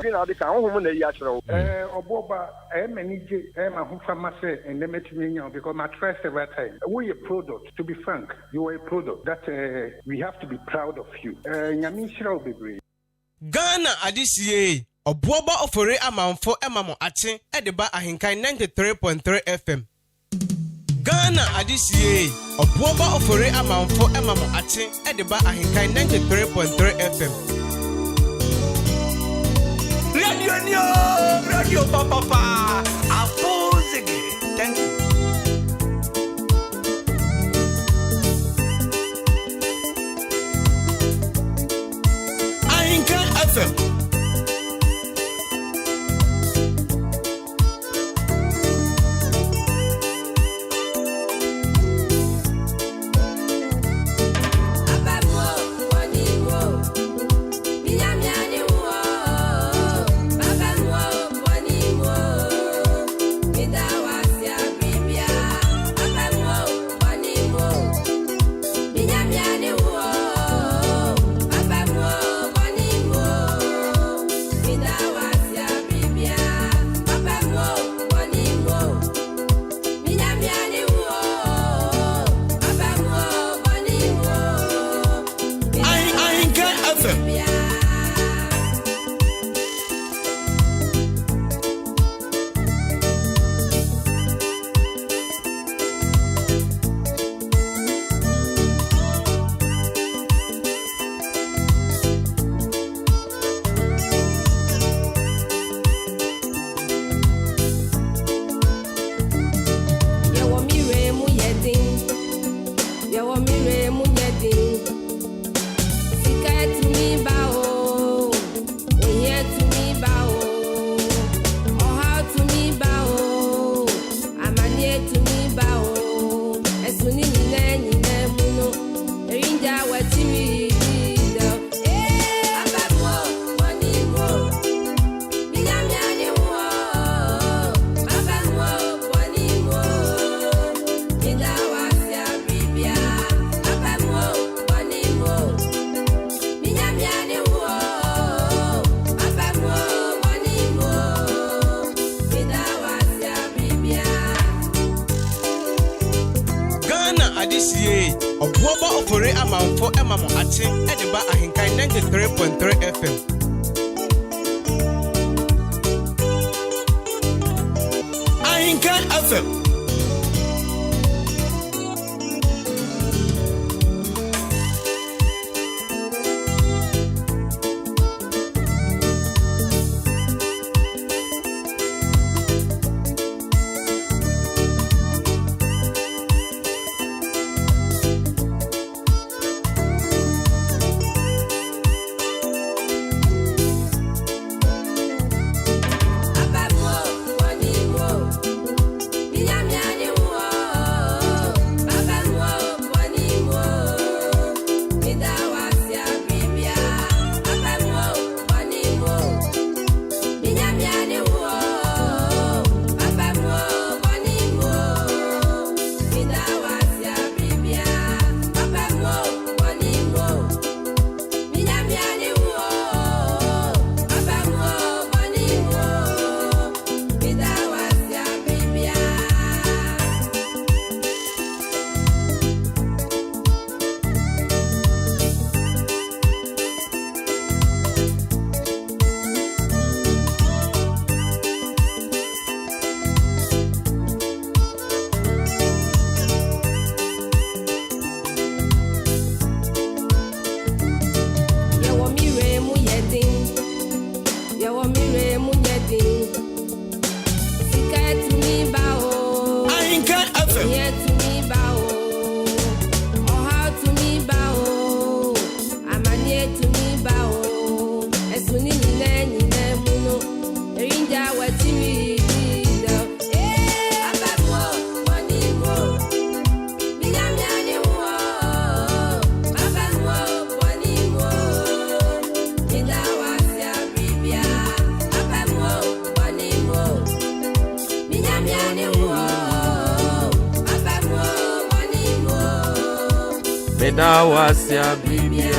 Now they can't home the yachro. Obuoba, manage my home pharmacy and then met me because my trust every time. We a product, to be frank, you are a product that we have to be proud of you. Nyamishra will be great. Ghana adisiye. Obuoba Ofori Amanfo emamo ache edeba AHENKAN933FM. Ghana adisiye. Obuoba Ofori Amanfo emamo ache edeba AHENKAN933FM. Radio Papa, Apozege. Thank you. AHENKAN933FM. Obuoba Ofori Amanfo emamo ache edeba AHENKAN933FM. AHENKAN933FM. Medawasia Bibia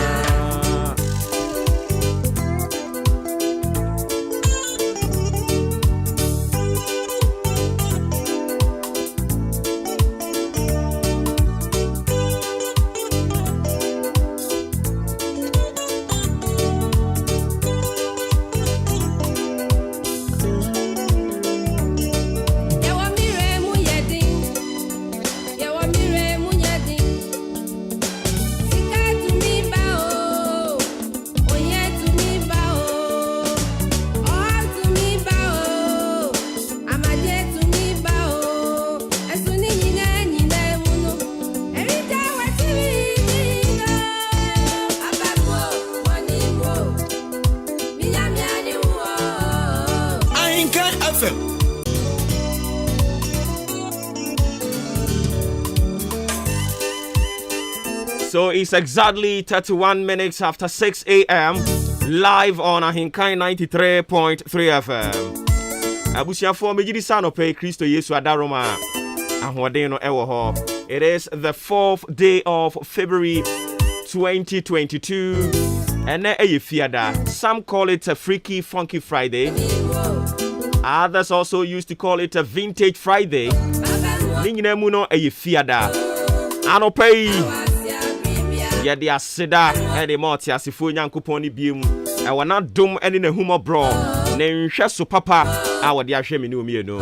So it's exactly 31 minutes after 6 a.m. live on AHENKAN933.3 FM. Abusia for me jidi sano pay Kristo Yesu adaroma. Ahwade no ewo ho. It is the 4th day of February 2022. And fiada. Some call it a freaky funky Friday. Others also used to call it a vintage Friday. Ningine muno fiada. Anopay. Yedi asida edi moti asifu nyankopon ni biemu. E wana dum eni ne humo bro. Ne nhwe so papa a wodi ahwe me ne omie no.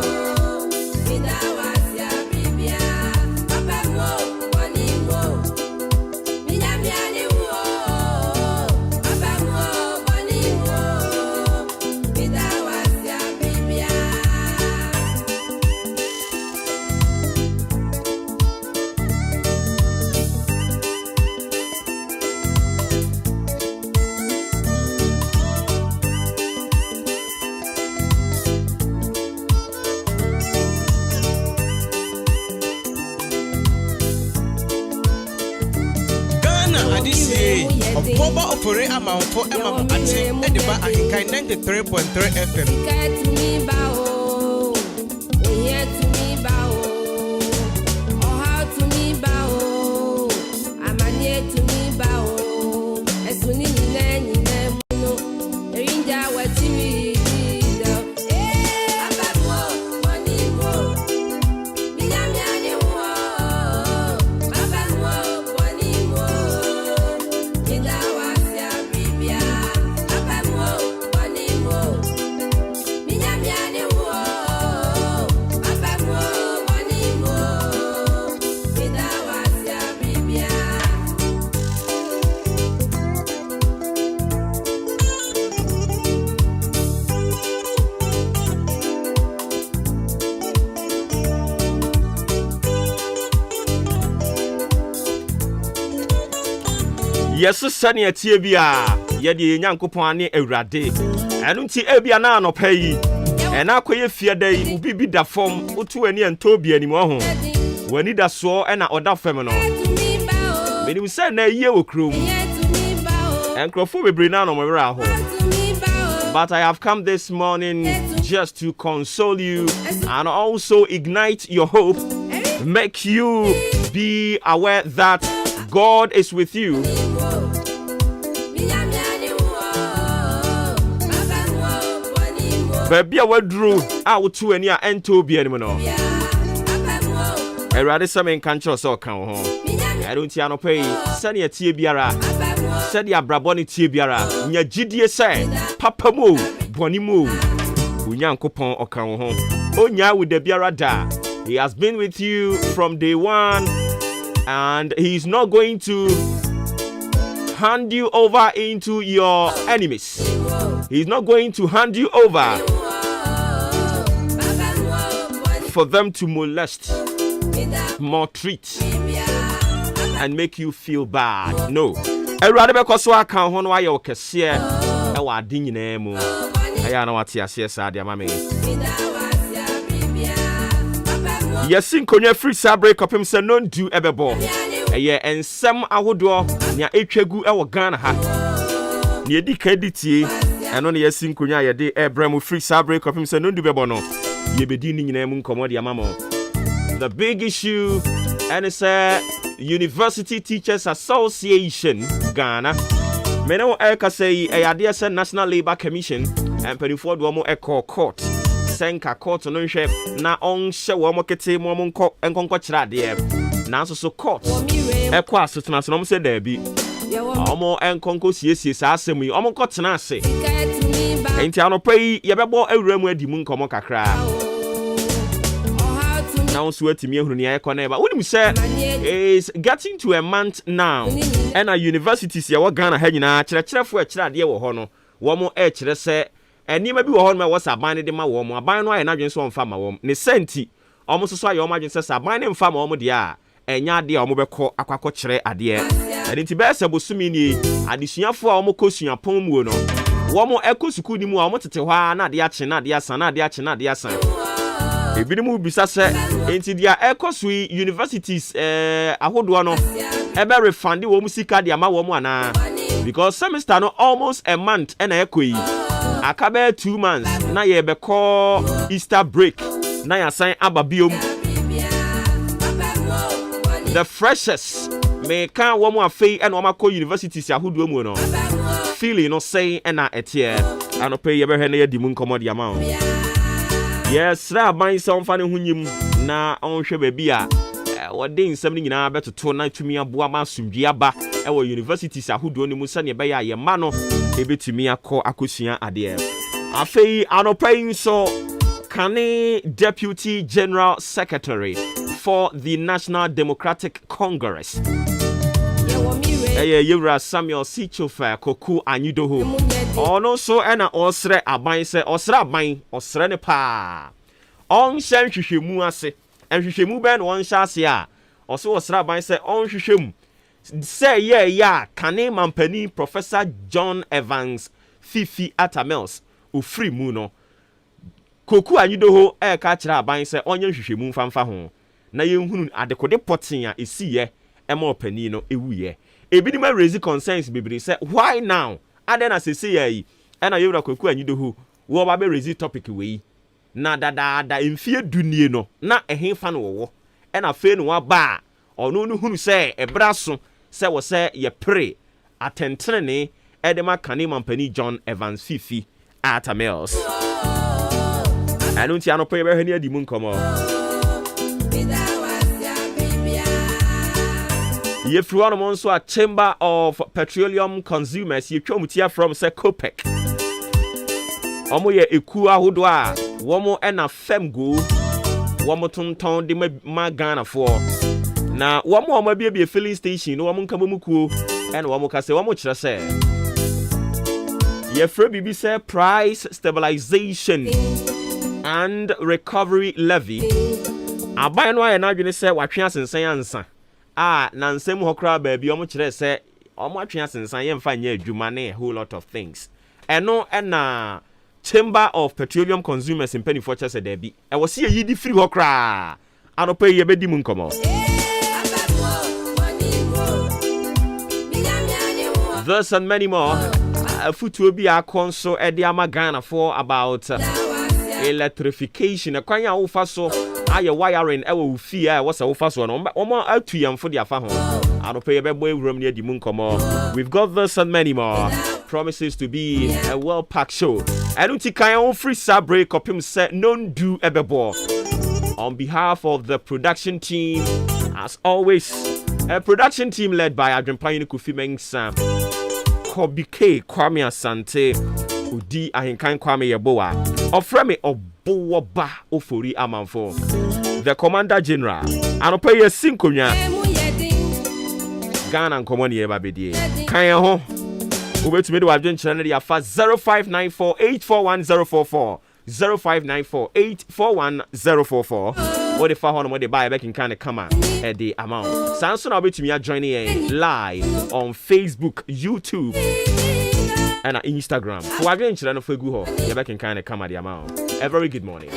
Obuoba Ofori Amanfo Emamo Ache Ediba AHENKAN933FM. Yes, Sunny at Tibia, Yadi Yankopon ani Eurade. And unti Ebia na no pay. And I quay fear day, ubi da form, utu any and Toby anymore. When it does so and other feminine. When we said na year crew. And Crawford bring on my raho. But I have come this morning just to console you and also ignite your hope, make you be aware that God is with you. Baby, I will drew out to any and to be anymore. I rather some in country so come home. I don't see no pay. Send your Tibiara, send your Braboni Tibiara, your GDS say, Papa Mo, Bonnie Mo, Unyankopon or come home. Onya with the Biara da. He has been with you from day one, and he's not going to hand you over into your enemies. He's not going to hand you over for them to molest, maltreat, and make you feel bad. No. I rather because I can't hold why you're cashier. I want dingy name. I know what you say, Sadia Mammy. Yes, in Konya free sabre up him say non do ebebo. And some I would do near Echegu our Ghana ha. Near the credit. And only a sing Kunya ya de Abraham free sabre of him say no do bebono. Ye be dining in a moon commodia mamo. The big issue and it's a University Teachers Association Ghana. Meno Eka say a idea National Labour Commission and Pennyford Womo Echo Court. Senka Court on shape na on show kete momon court and conquer there. Now so court. Equa Sutnas no said there be. Omo and concourse yes, assembly, Omo Cotanase. Ain't I no pay Yababo a room where the moon come kakra. Now swear to me who near Coneva. What you say is getting to a month now. And a university see what Ghana had in a church for a child dear hono. One more edge say, and you may be on my was a binding in my woman, a bind and agents on farmer wom. Nesenti almost saw your margin says a binding farmer omodia. And ya dear Mobeko aquacochere a dear. And in Tibesa Busumini, addition for Omocosia Pomuno. One more echo Sukudi Muamotewa, not the Achin, not the Asan, not the Achin, not the Asan. Ebinim bisa se enti dia ekosui universities ahodo no ebe refund wo musika dia ma wo mu ana because semester no almost a month na ekoyi akabe 2 months na ye be call Easter break na ya sign ababiom the freshest me kan wo mu afei na wo makọ universities ahodo mu no feeling no say na etie anope ye be hwe na ye di mu nkomo dia ma yes ra ban se on fa ne hunyim na on hwe ba bi a wode nsem ni nyina betoto na tumi aboa ma sumdua aba e wo universities ahodo ni mu se ne be ya ye ma no ebetumi akosua ade afei anopai so Kane Deputy General Secretary for the National Democratic Congress Yewra Samuel Sichofa Koku Anyidoho ono so ena osre aban se osre aban osre ne pa on hye hwehwemu ase hwehwemu ben won hye ase a oso osre aban se on hwehwemu say yeah Kane Mampani Professor John Evans Fifi Atamels ofri mu no Koku Anyidoho ka kira aban se onye hwehwemu mfamfa ho na yenhunu adekode potin a esiye ema opani no ewuye ebi ni ma raise concerns bibiri say why now adena sese yi na yewura Koku Anyidoho wo ba be raise topic we na dada emfie dunie no na ehenfa no wo na fe no wa ba ono no hunu say ebraso say wo say ye pray atentrene edema Kane Mampani John Evans Fifi Atamels anunti anopo ye be hwe ni adi mu nkomo ye fruano monso a Chamber of Petroleum Consumers ye twamutia from say COPEC omo ye eku ahodo a womo ena femgo womo tonton de ma Ghana for na womo bia filling station no womo nkabomukuo ena womo ka se womo kire se ye free bibi say price stabilization and recovery levy aban no aye na adwene se watwe asensan ansa na nsem hokra ba bi omo kire se omo atwe asensan ye mfa nya adwuma na a whole lot of things eno na Chamber of Petroleum Consumers in Penny Fortress said there be I was see ye di free hokra anope ye bedi mu nkomo this and many more futu bi akonso edi amagana for about electrification akwanya wo fa so aye wiring ewo fie a wo se wo fa so no omo atu yamfo dia fa ho anope ye bebo ewuram ne adi mu nkomo we've got this and many more promises to be a well-packed show. I don't think I own free sabre copy set non do ebebo. On behalf of the production team, as always, a production team led by Adrian Payne Kofi Mensah, Kobike Kwame Asante, Udi AHENKAN933FM Yeboa, Ofreme Obuoba Ofori Amanfo, the Commander General, and pay a sinkonya. Ghana and Common Yebabidi. Kaya ho. Ube to me do adwen channel ya fa 0594841044 0594841044 what if I want to buy back in kind of come at the amount Samson I'll be to me joining live on Facebook, YouTube and Instagram for adwen channel for go ho you back in kind of come at the amount. A very good morning.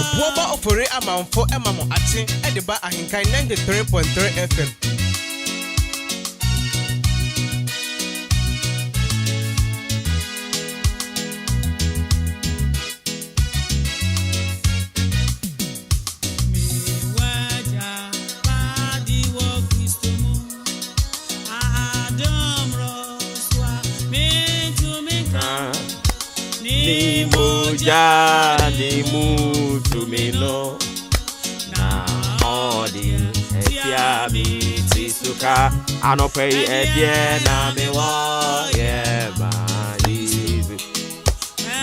Obuoba Ofori Amanfo emamo achi ediba AHENKAN933FM. Ni mutu mino na odi etia mi tisuka anope edie na me wa ye ba yizu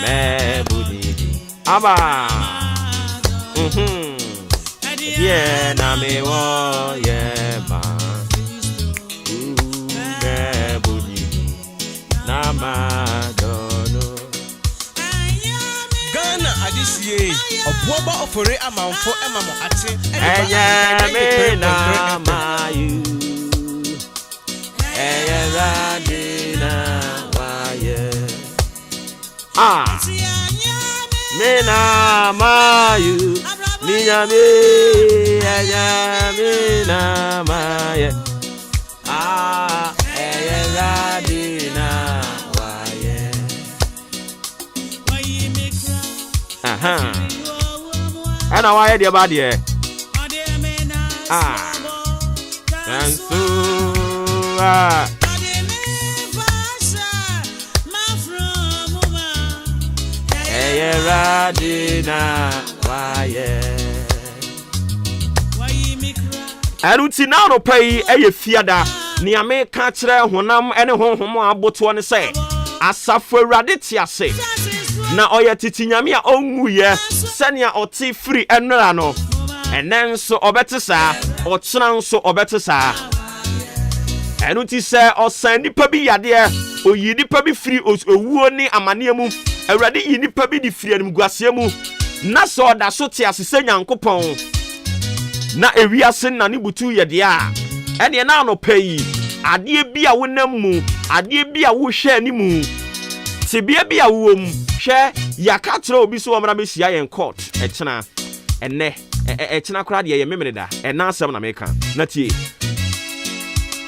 me budidi Aba. Yeah, na me wo yeah ma. Na ma dono. Ghana adisiye. Obuoba Ofori Amanfo emamo ate. Enya me na ma you. Enya radina wa ye. Ah. Me na ma you. Enya me na ma ye. Ah. Enya radina wa ye. And now I hear about you. Ah, and so Radina, why? I don't see now to pay a fiada. Near me catch honam and home about one say. Asafo Raditia say. Na oya titinyamia onwuye senia oti free enra no enen so obetesa otran so obetesa enu ti se osan nipa bi yade oyi nipa bi free owuo ni amane mu awrade yi nipa bi di free anim guase mu na so da so ti asese nyankopon na ewiase na ne butu yede a ene na no pay ade bi a wonam mu ade bi a wo hwe ani mu tibia bi a wo mu hwe yakatra obi so omra mesia yen court echena enne echena kra de ye memene da ena asem na meka na tie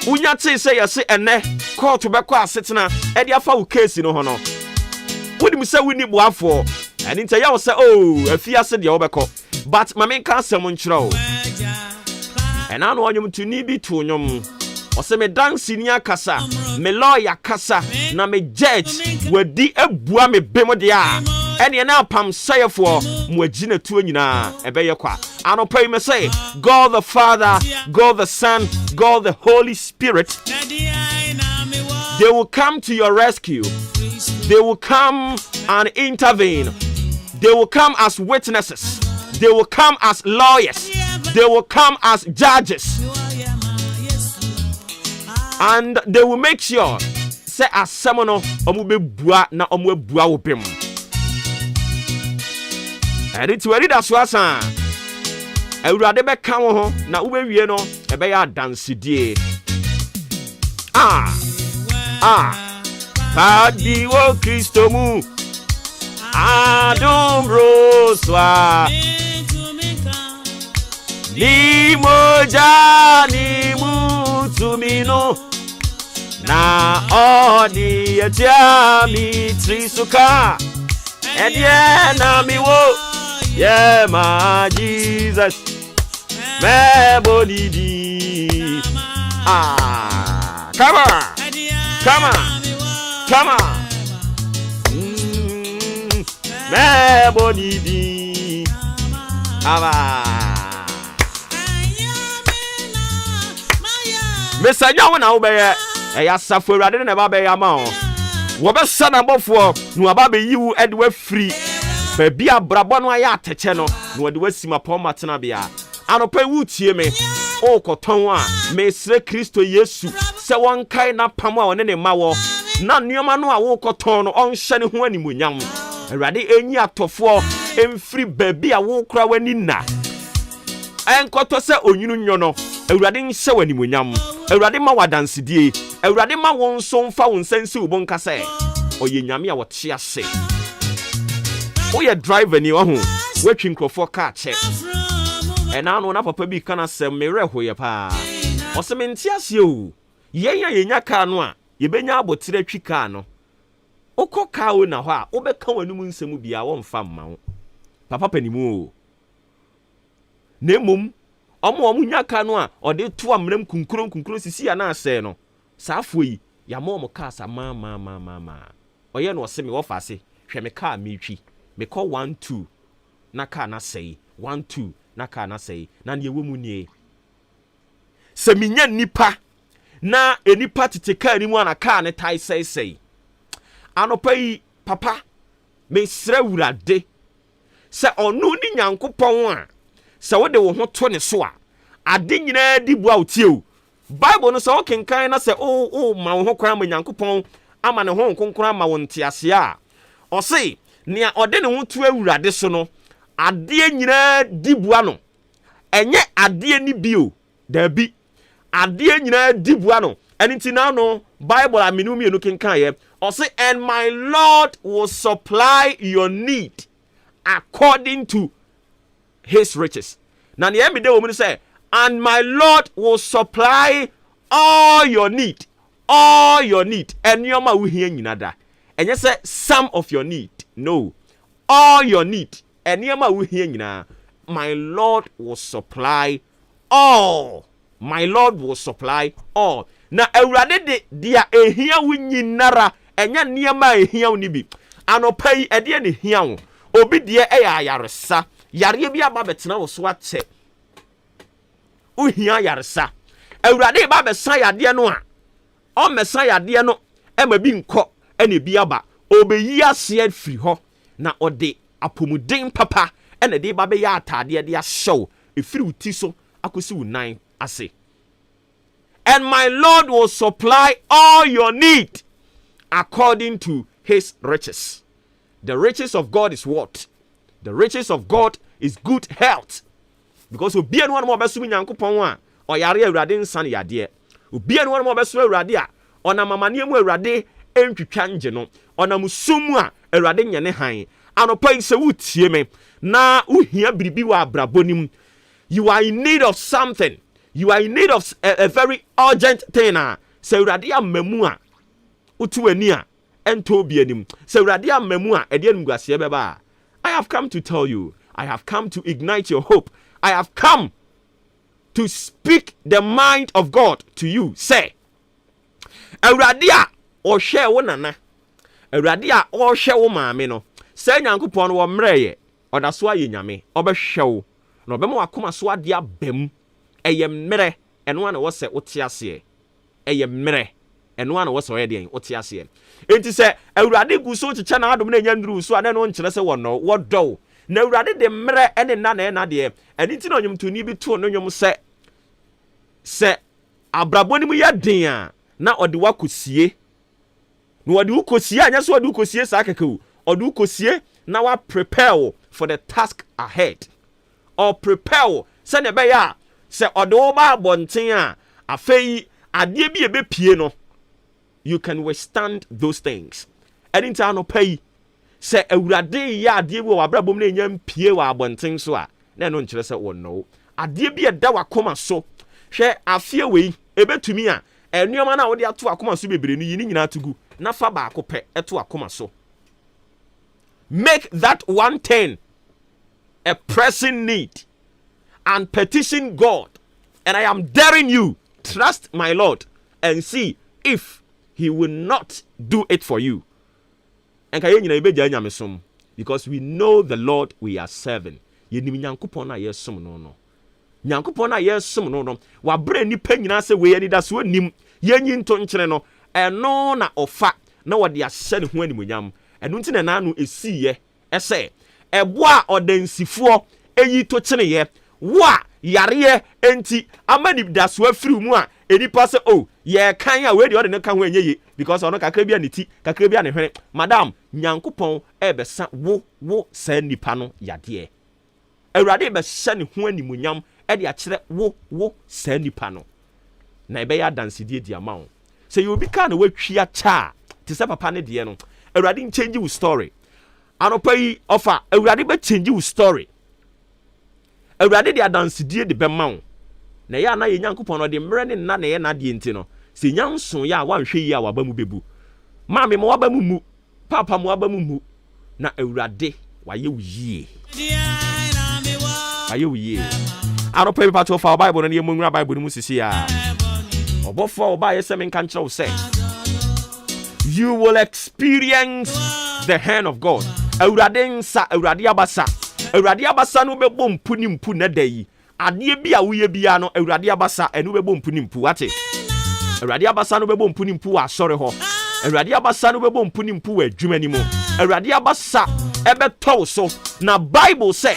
unya te se yese enne court beko asetena e de afa wo case no ho no wodim se wini boafo eni nta ya wo se oh afia se de wo beko but mamenka asem nkyerɛ ena no onyum tuni bi to onyum ose me dance ni akasa me lawyer kasa na me judge wadi abua me bem de a ene na pam sayefo mo agina tuo nyina ebeye kwa anopai me say God the Father, God the Son, God the Holy Spirit, they will come to your rescue. They will come and intervene. They will come as witnesses. They will come as lawyers. They will come as judges. And they will make sure say asemono omu be bua na omu ebua wo bem. Eri ti wari da so asa. Awurade be kan wo ho na wo be wie no e be ya dansidie. Padi wo Kristo mu. Adom roswa. Ni moja ni mutumino. Na odi etiami trisuka ediena mi wo yeah my Jesus me bonidi come on me bonidi me sanya wona wo be eya safo Awurade na ba be ya ma o wo be sana bofo no aba be yiwu ede wa free ba bia brabo no aya ateche no no ede wa sima pon matena bia anopa wu tie me o koton a me sre Kristo Yesu se won kai na pam a one ne ma wo na nioma no a wo koton no on hye ne ho animunyam Awurade enyi atofo emfiri ba bia wo kura wani na enkoto se onyunu nyo no Awurade nhye wanimunyam Awurade ma wadansidie Awurade ma won so mfa won sensi ubon kase oye nyame a wote ase oye driver ni wo ho watwi nkrofo ka che ena no na papa bi kana sem mere hoye pa ose me nti ase o yenya ka no a ye benya abotire twi ka no okọ o na ho a obeka wanum nsemu bia wo mfa mma wo papa panimu o nemum omo nyaka no a ode to amram kunkuron sisi ya na ase no saafo yi ya mo ka sa ma oye no se me wo fa se hwe me ka metwi me call 1-2 na ka na sei 1-2 na ka na sei na ne wo mu nie se minya nipa na enipa titeka ni mu ana ka ne tai sei anopa yi papa me sra Awurade se onu ni Nyankopon a se wo de wo ho to ne so a ade nyina di bua otie Bible no se o kenkan na se o ma wo ho kwan ma Nyankopon ama ne ho nkonkron ama wo ntiase a o se nea ode ne ho to awurade so no ade nyina di bua no enye ade ni bio da bi ade nyina di bua no enti na no Bible aminu mi enu kenkan ye o se and my Lord will supply your need according to his riches. Now the end of the woman say, and my Lord will supply all your need. And your ma will hear nada. And you say some of your need. No. All your need. And your ma will hear nada. My Lord will supply all. My Lord will supply all. Now Ewurade de dia ehia wi nyinara enya niema ehia ni bi. Anopai ede ne hia wo. Obi de ayaresa. Yare bi aba betena wo so ate. Uhia yaresa. Ewurade ba be san yade no a. O mesan yade no e ma bi nko ene bi aba. Obeyi ase afiri ho na ode apomuden papa ene de ba be ya atade de ahyew efiri uti so akosi unan ase. And my Lord will supply all your need according to his riches. The riches of God is what? The riches of God is good health. Because obi anu mo besu Nyankopon a oyare awurade nsan yade. Obi anu mo besu awurade a onamamane mu awurade entwitwa nge no. Onamusumu a awurade nyene han. Anopai se wutie me na uhia biribi wa abrabonim. You are in need of something. You are in need of a very urgent thing. Se awurade amamu a utu ani a ento bi anim. Se awurade amamu a ede anu guase beba. I have come to tell you. I have come to ignite your hope. I have come to speak the mind of God to you. Say, Awurade a ohwe wo nana. Awurade a ohwe wo maame no. Say Nyankopon wo mreye. Oda so aye nyame. Obehwe wo. Na obema akoma so ade abam. Eye mre. Eno ana wo se wote ase. Eye mre. Eno ana wo se oye den wote ase. Enti se Awurade gu so chicha na adom na nya nduru so ade no nkyere se wo no wo do. Na Awurade de mre ene na de. Eni ti na onyum tuni bi to no nyum se abraboni mu ya den a na ode wakosie. Na ode ukosie anya so ode ukosie sa kekewu. Ode ukosie na wa prepare for the task ahead. Or prepare se ne be ya se ode wo ba abonten a afei ade bi ebepie no. You can withstand those things. Anytime no pay say Awurade ya ade bi wo abrabom na enya mpie wa abonten so a na no nkyere se wo no. Ade bi eda wakoma so. Hwe afie wei ebetumi a enuoma na wo de ato akoma so bebre no yini nyina tugu na fa ba akopɛ eto akoma so. Make that one thing a pressing need and petition God. And I am daring you, trust my Lord and see if he will not do it for you. And kaye nyina ibeja nyamesom because we know the Lord we are serving. Yenim Nyankopon na yesom no. Nyankopon na yesom no. Wa bre nipa nyina se we ani da so nim yenyi nto nkyere no. Eno na ofa na wode ahye ne ho animonyam. Eno nti na nanu esiye ese ebo a odansifo eyi to kyeneye wa yare enti amani da so afiri mu a enipa se oh ye kan a we de ode ne kan ho enyeye because ono kakra bia ne ti kakra bia ne hwene madam Nyankopon ebesa wo sa nipa no yade Awurade be hye ne ho animonyam e de akere wo sa nipa no na ebe ya dance die ama wo se you be kan we twia cha ti se papa ne de no Awurade change your story anopai offer Awurade be change your story Awurade de dance die de be ma wo na ya na ye Nyankopon no de mre ne na ye na de enti no se nyanso ya wanhwe yi a waba mu bebu maame mo waba mu papa mo waba mu na Awurade waye wuye aye wuye anopai part of our Bible na ye mo nwura Bible mu sisi ya obofo oba ye se men kan kire wo say you will experience the hand of God. Awurade nsa Awurade abasa no bebo mpu na dayi ade bi a woye bia no Awurade abasa enu bebo mpu ate Awurade abasa no bebo mpu asore ho Awurade abasa no bebo mpu adwuma ni mu Awurade abasa ebeto so na Bible say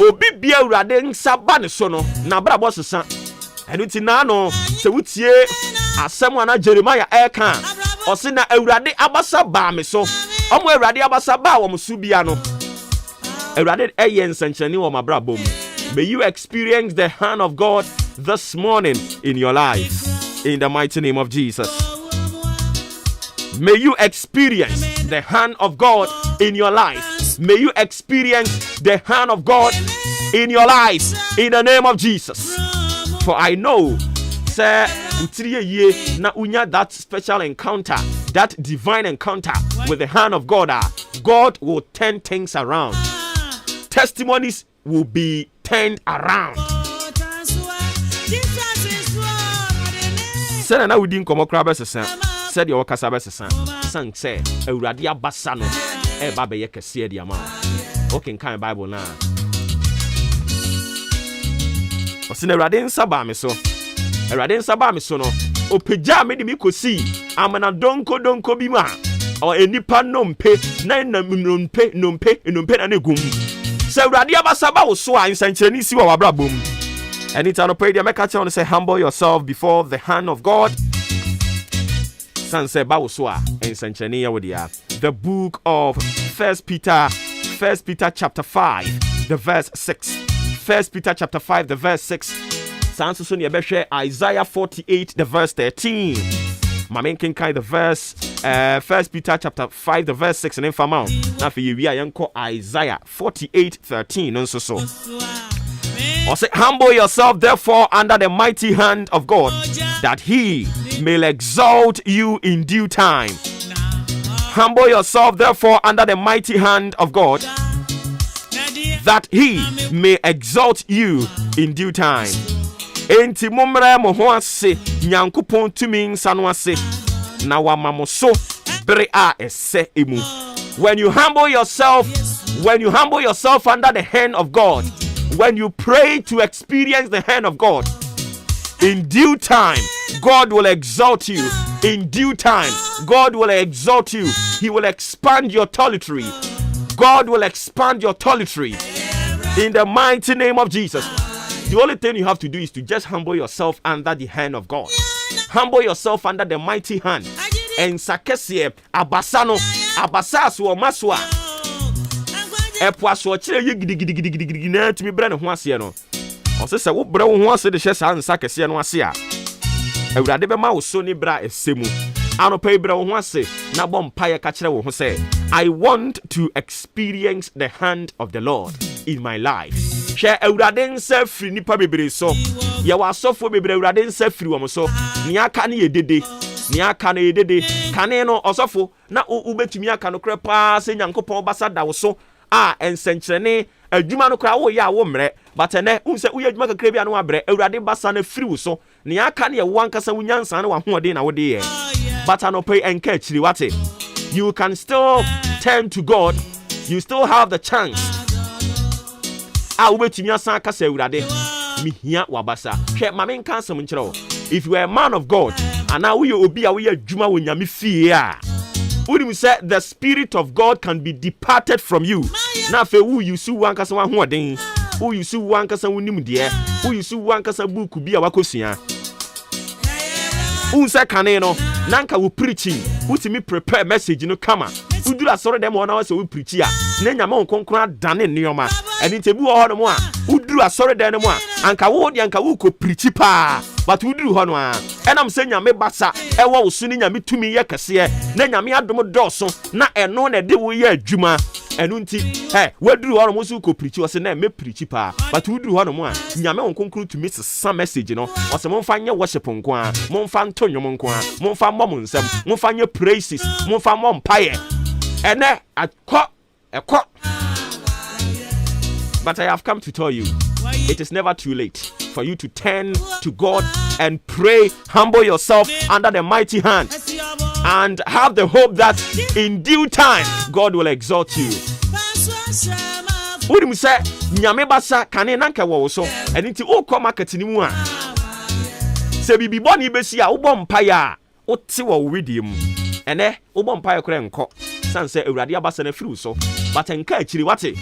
obi bia Awurade nsa ba ne so no na brabo sesa enu ti na no se wutie asem ana Jeremiah eka o se na Awurade abasa ba me so omo Awurade abasa ba wo msu bia no Awurade eyen sanchani wo mabrabo. May you experience the hand of God this morning in your life in the mighty name of Jesus. May you experience the hand of God in your life. May you experience the hand of God in your lives in the name of Jesus. For I know, sir, na unya that special encounter, that divine encounter with the hand of God. God will turn things around. Testimonies will be turned around. Said na wudi nkomo kra besesa. Said your kasa besesa. Sang say Awurade abasa no e ba be ye kese dia ma. Okay, kan Bible na. Osina Awurade nsa ba me so. Awurade nsa ba me so no. Opegya me de mi kosi. Amana donko bi ma. O enipa nompe na nompe na negum. Say Awurade abasa ba wo so a nsankyereni si wa wabrabom. Anytime I pray, I make a chance to say, humble yourself before the hand of God. Sanse Bawuswa and Sanchania Wodia. The book of First Peter chapter 5, the verse 6. First Peter chapter 5, the verse 6. Sansu Sonia Beshe, Isaiah 48, the verse 13. Mamen Kinkai, the verse, First Peter chapter 5, the verse 6. And then Famao. Now for you, we are young Isaiah 48, 13. So. Or say, humble yourself therefore under the mighty hand of God, that he may exalt you in due time. Humble yourself therefore under the mighty hand of God, that he may exalt you in due time. Enti mumre mo ho ase nyankopon tumi nsa no ase na wamamo so bere a ese emu. When you humble yourself under the hand of God, when you pray to experience the hand of God, in due time, God will exalt you. In due time, God will exalt you. He will expand your territory. God will expand your territory. In the mighty name of Jesus. The only thing you have to do is to just humble yourself under the hand of God. Humble yourself under the mighty hand. And sakesiye abasano abasasu o maswa. Epoaso chire ye gidigidi na tumi bre ne ho ase no. Ose se wo bre wo ho ase de hye sa nsa kese no ase a. Awurade be ma wo so ni bra esemu. Anopa bre wo ho ase na bom paye ka kire wo ho se, I want to experience the hand of the Lord in my life. Share Awurade nsa firi nipa bebre so. Ye wa asofo bebre Awurade nsa firi wo so. Ni aka ne yedede. Ni aka na yedede. Kane no osofo na ubetumi aka no krepa se Nyankopɔn basa da wo so. Ensenchene adwuma no kra wo ya wo mre but ene unse uye adwuma kakra bia no abre Awurade basa na firi wo so ne aka ne ye wo ankasa wo nyansa na wo hoɔden na wo de ye but anope enka akiri wate. You can still turn to God. You still have the chance. Ubetumi asan akasa Awurade mihia wabasa hwe mame nka asem nkyerɛ wo. If you are a man of God and now we obi a we adwuma wo nyame fie a Udim said the spirit of God can be departed from you. Na fe wu yusu wankasa wa hoɔden. Wu yusu wankasa wonim de. Wu yusu wankasa buku bi a wakosua. Unsa kane no nanka wo preaching. Utimi prepare message no kama. Udura sɔre dem wona wase wo preach a. Na nyame nkonkron adane nneoma. Eni ntebi wo hɔ no mo a. Udura sɔre dem no mo a. Anka wo de anka wo ko preach pa. But uduru hɔ no a. Enam se nyame basa ewo wo so ni nyame tumi ye kese na nyame adom dɔso na eno na de wo ye adwuma enu nti waduru hɔ no mo so ko preach wo se na me preach pa but uduru hɔ no mo a nyame onkonkru tumi sesa message no wo se mo mfa nye worship nko a mo mfa nto nwom nko a mo mfa mmɔ mo nsam mo mfa nye praises mo mfa mmɔ mpaye ene akɔ but I have come to tell you it is never too late for you to turn to God and pray, humble yourself under the mighty hand, and have the hope that in due time God will exalt you. Udim say nyame basa kane nanka wo so eniti o kɔ market ni mu a se bibi boni besi a wo bɔ mpae a wo te wo wedi mu ene wo bɔ mpae kora nkɔ san say awurade abasa na firi so but enka akiri wate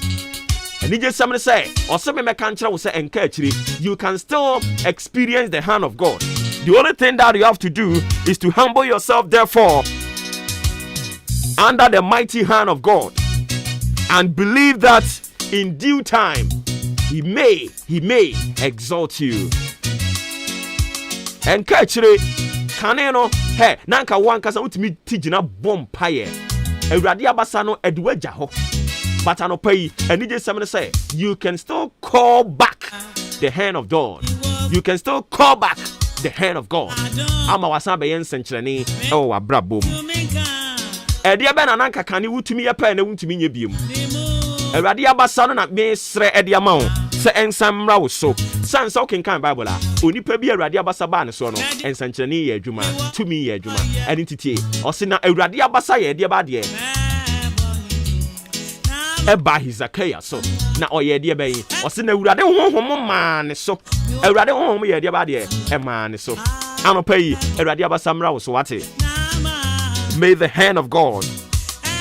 eni je sam ne say ose me meka nkyere wo say enka akiri you can still experience the hand of God. The only thing that you have to do is to humble yourself therefore under the mighty hand of God and believe that in due time he may exalt you. Enka akiri kane no he nanka wankasa utimi tijina bompaye awurade abasa no eduwaja ho but anopai enije sem say you can still call back the hand of God. You can still call back the hand of God. Ama wasan be yen senkyerene e wa brabom ede be na nanka kane wutumi ye pa na wutumi nye biem awurade abasa no na mesre ede ama wo se ensamra wo so sansa okenkan Bible a onipa bi awurade abasa ba ne so no ensankyerene ye adwuma tumi ye adwuma ene titie ose na awurade abasa ye de ba de eba Hezekiah so na oye de be yin ose na awurade honhom ma ne so awurade honhom ye de ba de e ma ne so anopa yi awurade abasa mra wo so wate. May the hand of God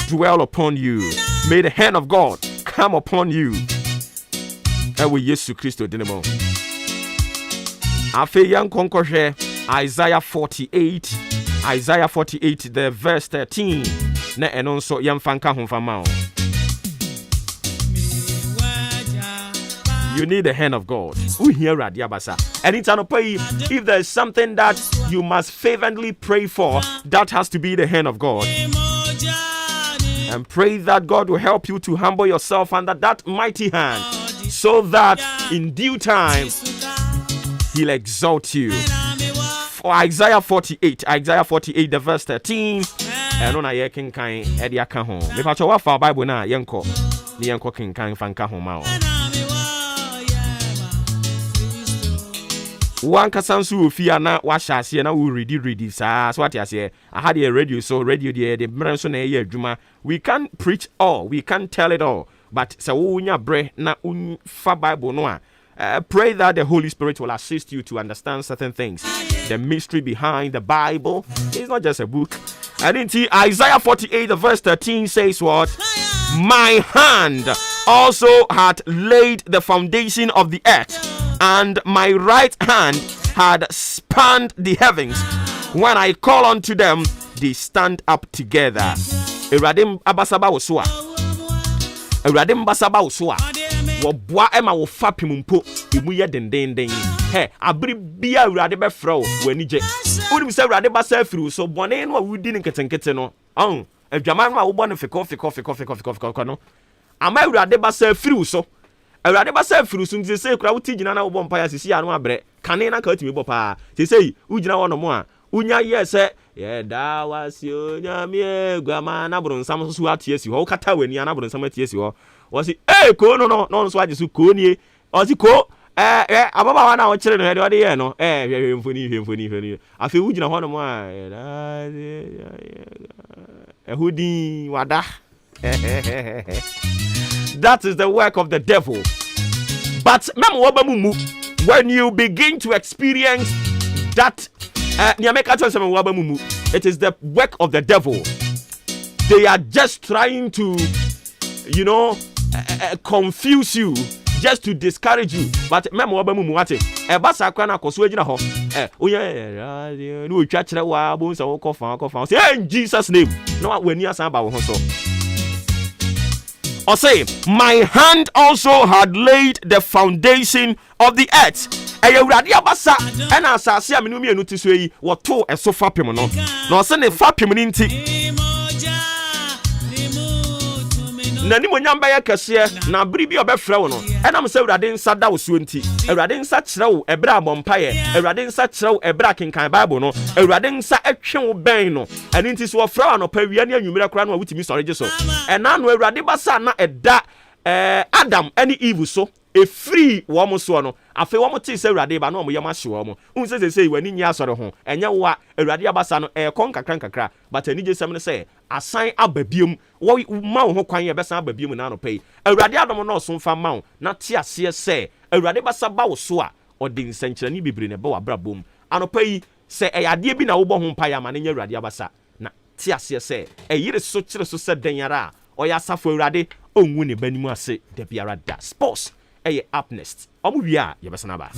dwell upon you. May the hand of God come upon you. Ewe Yesu Kristo dinemo. Afe yan konkohwe Isaiah 48 the verse 13 na eno nso yemfanka homfama o. You need the hand of God. We hear Radiabasa. Anytime if there is something that you must fervently pray for, that has to be the hand of God. And pray that God will help you to humble yourself under that mighty hand, so that in due time he'll exalt you. For Isaiah 48 the verse 13. And on a yekin kind ediaka home. If I show our Bible now, yanko king kind fanka home. One kasansu fia na washa se na we ready so what you say I had a radio the branson na ye adwuma. We can't preach all, we can't tell it all, but so unya bre na fa Bible no a pray that the Holy Spirit will assist you to understand certain things. The mystery behind the Bible is not just a book. And in Isaiah 48 the verse 13 says what? My hand also had laid the foundation of the earth, and my right hand had spanned the heavens. When I call unto them, they stand up together. Eradim abasaba osua. Eradim basaba osua. Wo boa ema wo fapim mpo emu ye dendenden. He abri bia urade be frɛ wo wanije. Unim se urade basa afiri so bone no wudi nketenkete no. Adwaman ma wo bɔ no fiko no. Ama urade basa afiri so. Awurade basa afiri so nti se kura wuti gina na wo bɔ mpa ya sisi anu abrɛ kane na ka atimi bɔ pa ti sei ugina wo no mo a unya ye se ye da wasi onyame egwama na bronsam so atie si ho kata wani na bronsam atie si ho wo si ko no so age so ko nie o si ko ababa wa na wo kire no de ye no hwemfoni afi ugina ho no mo a ehudi wada. That is the work of the devil. But when you begin to experience that, it is the work of the devil. They are just trying to, confuse you, just to discourage you. But in Jesus' name, no when you are or say, my hand also had laid the foundation of the earth. Awurade abasa ena asase a menumi enu tiso yi woto eso fapem no. Na ose ne fapem ni nti. Na ni monyam ba ya kese na biri bi obefrɛ wo no. Ena me se Awurade nsa da wo so nti. Awurade nsa kyerɛ wo ebra abompaye. Awurade nsa kyerɛ wo ebra kenkan Bible no. Awurade nsa atwe wo bɛn no. Eni nti so ofrɛ wo no pa wia ne anwumira kora no wutimi sɔre gye so. Ena no Awurade basa na ɛda Adam any Eve so e free wo mo so no afi wo mo ti se Awurade ba no mo yema hye wo mo unse se wani nya asɔre ho enye wo a Awurade abasa no kon kakra but ani je sem ne se asan ababiem wo ma wo ho kwan ye besan ababiem na no pay Awurade adom no so mfa ma wo na ti ase se Awurade basa ba wo so a odin senkyerani bibiri ne ba wa brabom anopa yi se eyade bi na wo bo ho mpa ya ma ne nya Awurade abasa na ti ase se yire so kire so se danyara oya safo awurade onwu ne banimu ase da biara da sports up next omu wi a yebesana ba